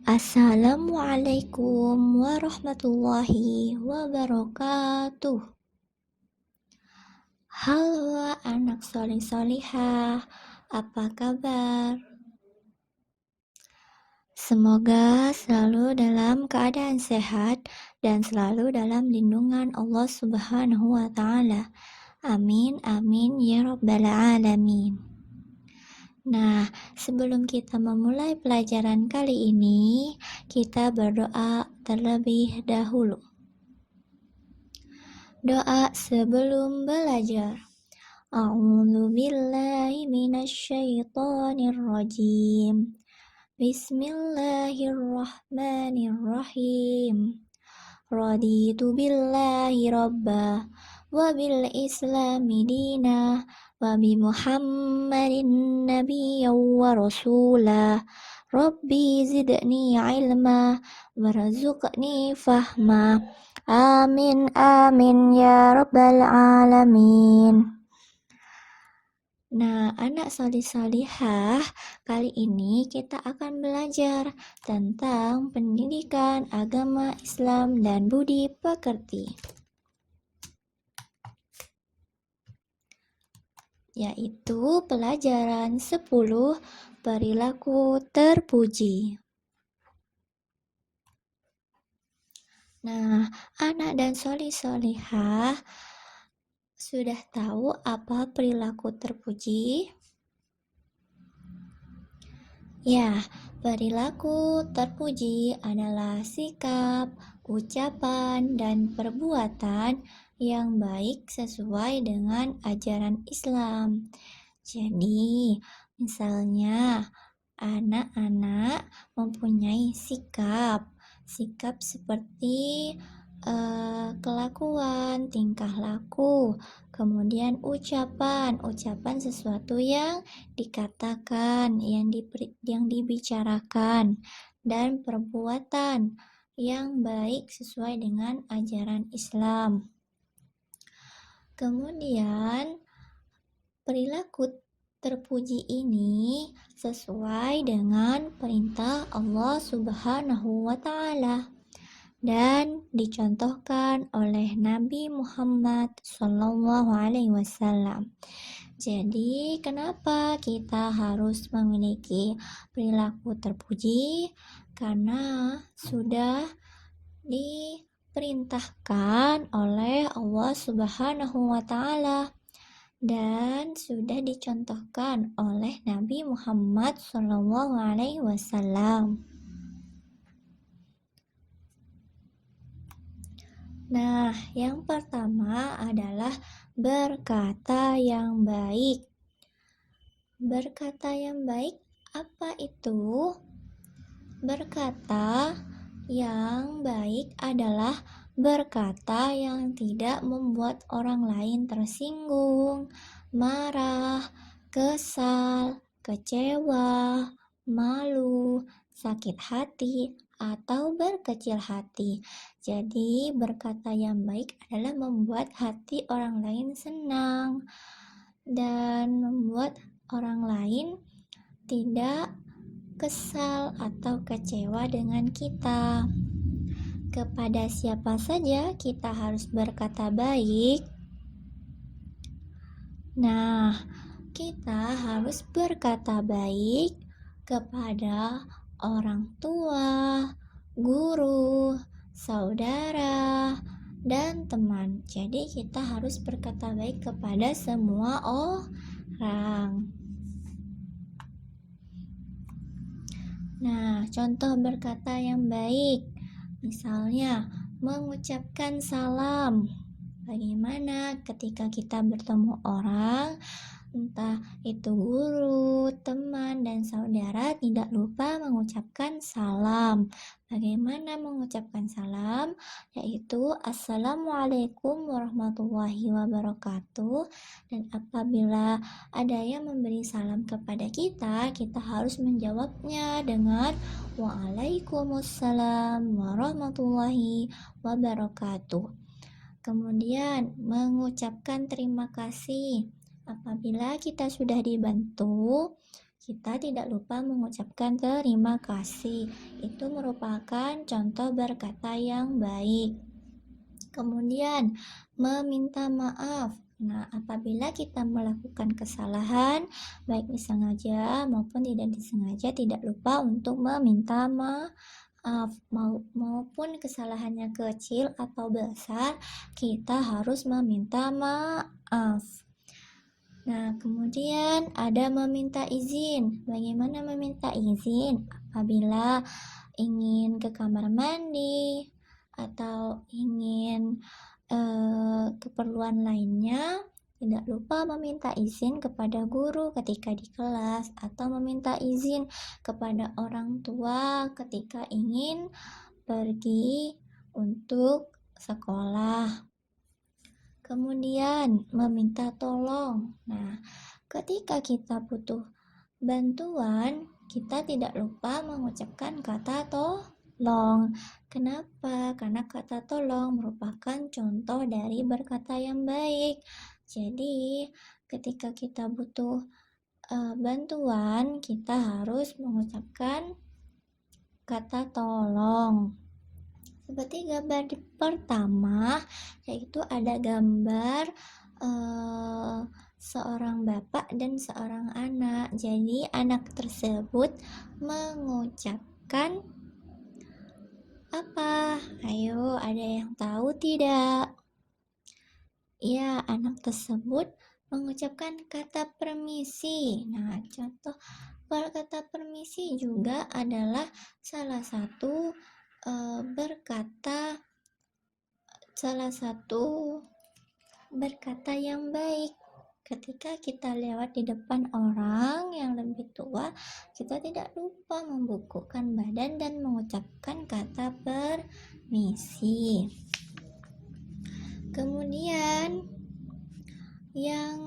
Assalamualaikum warahmatullahi wabarakatuh. Halo anak solih-solihah, apa kabar? Semoga selalu dalam keadaan sehat dan selalu dalam lindungan Allah Subhanahu wa Ta'ala. Amin, amin ya Rabbal Alamin. Nah, sebelum kita memulai pelajaran kali ini, kita berdoa terlebih dahulu. Doa sebelum belajar. A'udzu billahi minasyaitonir rajim. Bismillahirrahmanirrahim. Raditu billahi rabba wa bil islami dina wa bi Muhammadin nabiyyan wa rasula. Rabbi zidni ilma warzuqni fahma. Amin amin ya rabbal alamin. Nah, anak solih-solihah, kali ini kita akan belajar tentang pendidikan agama Islam dan budi pekerti, yaitu pelajaran 10 perilaku terpuji. Nah, anak dan solih-solihah, sudah tahu apa perilaku terpuji? Ya, perilaku terpuji adalah sikap, ucapan, dan perbuatan yang baik sesuai dengan ajaran Islam. Jadi, misalnya anak-anak mempunyai sikap seperti kelakuan, tingkah laku, kemudian ucapan sesuatu yang dikatakan, yang dibicarakan, dan perbuatan yang baik sesuai dengan ajaran Islam. Kemudian perilaku terpuji ini sesuai dengan perintah Allah Subhanahu wa Ta'ala dan dicontohkan oleh Nabi Muhammad SAW. Jadi, kenapa kita harus memiliki perilaku terpuji? Karena sudah diperintahkan oleh Allah Subhanahu wa Ta'ala dan sudah dicontohkan oleh Nabi Muhammad SAW. Nah, yang pertama adalah berkata yang baik. Berkata yang baik apa itu? Berkata yang baik adalah berkata yang tidak membuat orang lain tersinggung, marah, kesal, kecewa, malu, sakit hati, atau berkecil hati. Jadi, berkata yang baik adalah membuat hati orang lain senang dan membuat orang lain tidak kesal atau kecewa dengan kita. Kepada siapa saja kita harus berkata baik? Nah, kita harus berkata baik kepada orang tua, guru, saudara, dan teman. Jadi kita harus berkata baik kepada semua orang. Nah, contoh berkata yang baik, misalnya mengucapkan salam. Bagaimana ketika kita bertemu orang, entah itu guru, teman, dan saudara, tidak lupa mengucapkan salam. Bagaimana mengucapkan salam? Yaitu Assalamualaikum warahmatullahi wabarakatuh. Dan apabila ada yang memberi salam kepada kita, kita harus menjawabnya dengan Waalaikumsalam warahmatullahi wabarakatuh. Kemudian mengucapkan terima kasih apabila kita sudah dibantu, kita tidak lupa mengucapkan terima kasih. Itu merupakan contoh berkata yang baik. Kemudian, meminta maaf. Nah, apabila kita melakukan kesalahan, baik disengaja maupun tidak disengaja, tidak lupa untuk meminta maaf. Maupun kesalahannya kecil atau besar, kita harus meminta maaf. Nah, kemudian ada meminta izin. Bagaimana meminta izin? Apabila ingin ke kamar mandi atau ingin keperluan lainnya, tidak lupa meminta izin kepada guru ketika di kelas atau meminta izin kepada orang tua ketika ingin pergi untuk sekolah. Kemudian meminta tolong. Nah, ketika kita butuh bantuan, kita tidak lupa mengucapkan kata tolong. Kenapa? Karena kata tolong merupakan contoh dari berkata yang baik. Jadi, ketika kita butuh bantuan, kita harus mengucapkan kata tolong. Seperti gambar pertama, yaitu ada gambar seorang bapak dan seorang anak. Jadi anak tersebut mengucapkan apa? Ayo, ada yang tahu tidak? Ya, anak tersebut mengucapkan kata permisi. Nah, contoh kata permisi juga adalah salah satu berkata yang baik. Ketika kita lewat di depan orang yang lebih tua, kita tidak lupa membungkukkan badan dan mengucapkan kata permisi. Kemudian yang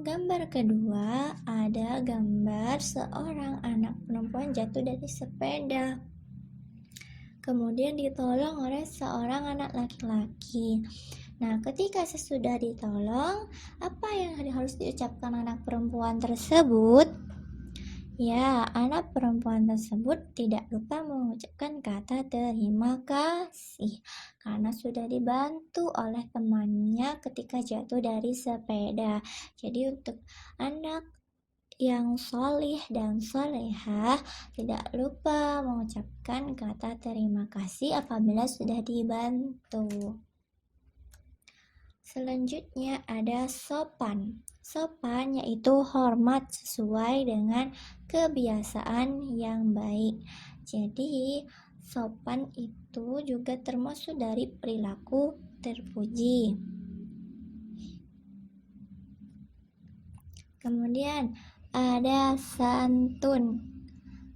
gambar kedua, ada gambar seorang anak perempuan jatuh dari sepeda, kemudian ditolong oleh seorang anak laki-laki. Nah, ketika sesudah ditolong, apa yang harus diucapkan anak perempuan tersebut? Ya, anak perempuan tersebut tidak lupa mengucapkan kata terima kasih karena sudah dibantu oleh temannya ketika jatuh dari sepeda. Jadi untuk anak yang solih dan solehah, tidak lupa mengucapkan kata terima kasih apabila sudah dibantu. Selanjutnya ada sopan. Sopan yaitu hormat sesuai dengan kebiasaan yang baik. Jadi sopan itu juga termasuk dari perilaku terpuji. Kemudian ada santun.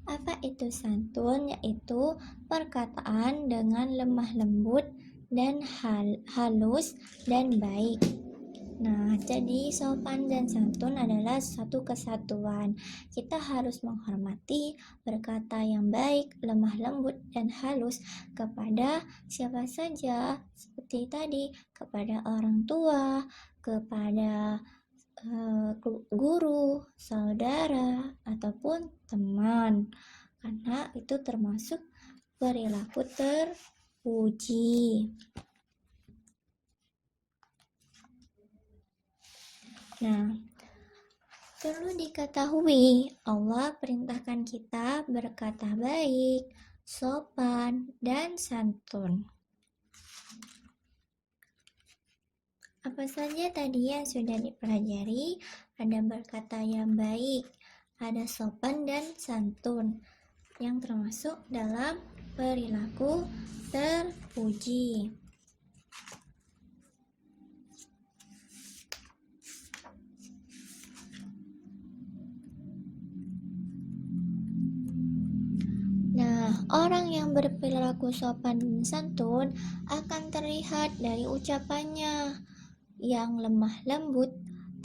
Apa itu santun? Yaitu perkataan dengan lemah lembut dan halus dan baik. Nah, jadi sopan dan santun adalah satu kesatuan. Kita harus menghormati, berkata yang baik, lemah lembut dan halus kepada siapa saja, seperti tadi, kepada orang tua, kepada guru, saudara, ataupun teman, karena itu termasuk perilaku terpuji. Nah, perlu diketahui, Allah perintahkan kita berkata baik, sopan, dan santun. Apa saja tadi yang sudah dipelajari? Ada berkata yang baik, ada sopan dan santun, yang termasuk dalam perilaku terpuji. Nah, orang yang berperilaku sopan dan santun akan terlihat dari ucapannya yang lemah lembut,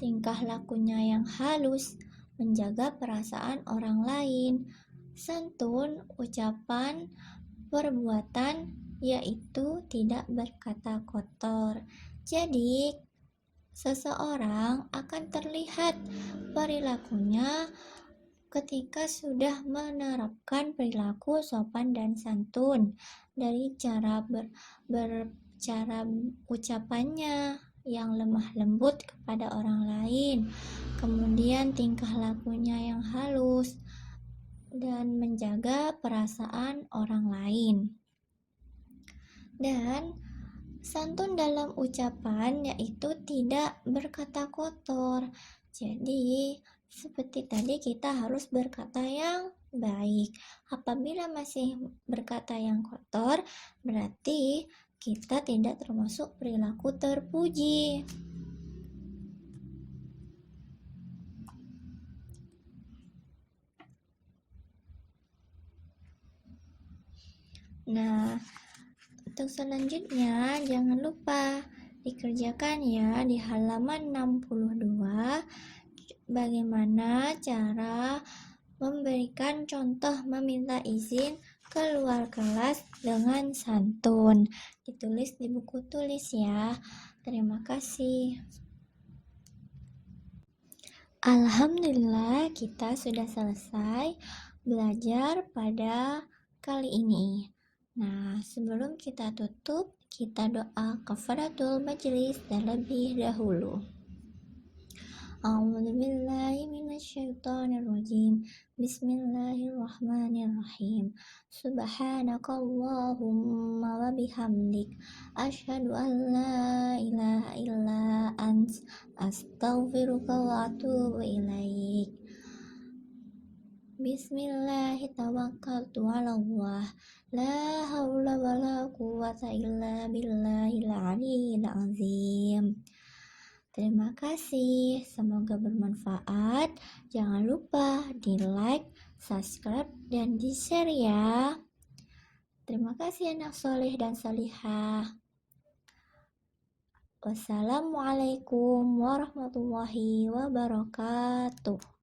tingkah lakunya yang halus, menjaga perasaan orang lain. Santun, ucapan, perbuatan, yaitu tidak berkata kotor. Jadi, seseorang akan terlihat perilakunya ketika sudah menerapkan perilaku sopan dan santun dari cara ucapannya yang lemah lembut kepada orang lain, kemudian tingkah lakunya yang halus dan menjaga perasaan orang lain. Dan santun dalam ucapan yaitu tidak berkata kotor. Jadi, seperti tadi kita harus berkata yang baik. Apabila masih berkata yang kotor, berarti kita tidak termasuk perilaku terpuji. Nah, untuk selanjutnya jangan lupa dikerjakan ya di halaman 62 bagaimana cara memberikan contoh meminta izin keluar kelas dengan santun. Ditulis di buku tulis ya. Terima kasih. Alhamdulillah kita sudah selesai belajar pada kali ini. Nah, sebelum kita tutup, kita doa kafaratul majelis terlebih dahulu. A'udzubillahi minasyaitonirrajim. Bismillahirrahmanirrahim. Subhanakallahumma wa bihamdik asyhadu an la ilaha illa ant astaghfiruka wa atubu ilaik. Bismillahirrahmanirrahim. Allah la haula wala quwwata illa billahil aliyyil azim. Terima kasih, semoga bermanfaat. Jangan lupa di like, subscribe, dan di share ya. Terima kasih anak soleh dan solihah. Wassalamualaikum warahmatullahi wabarakatuh.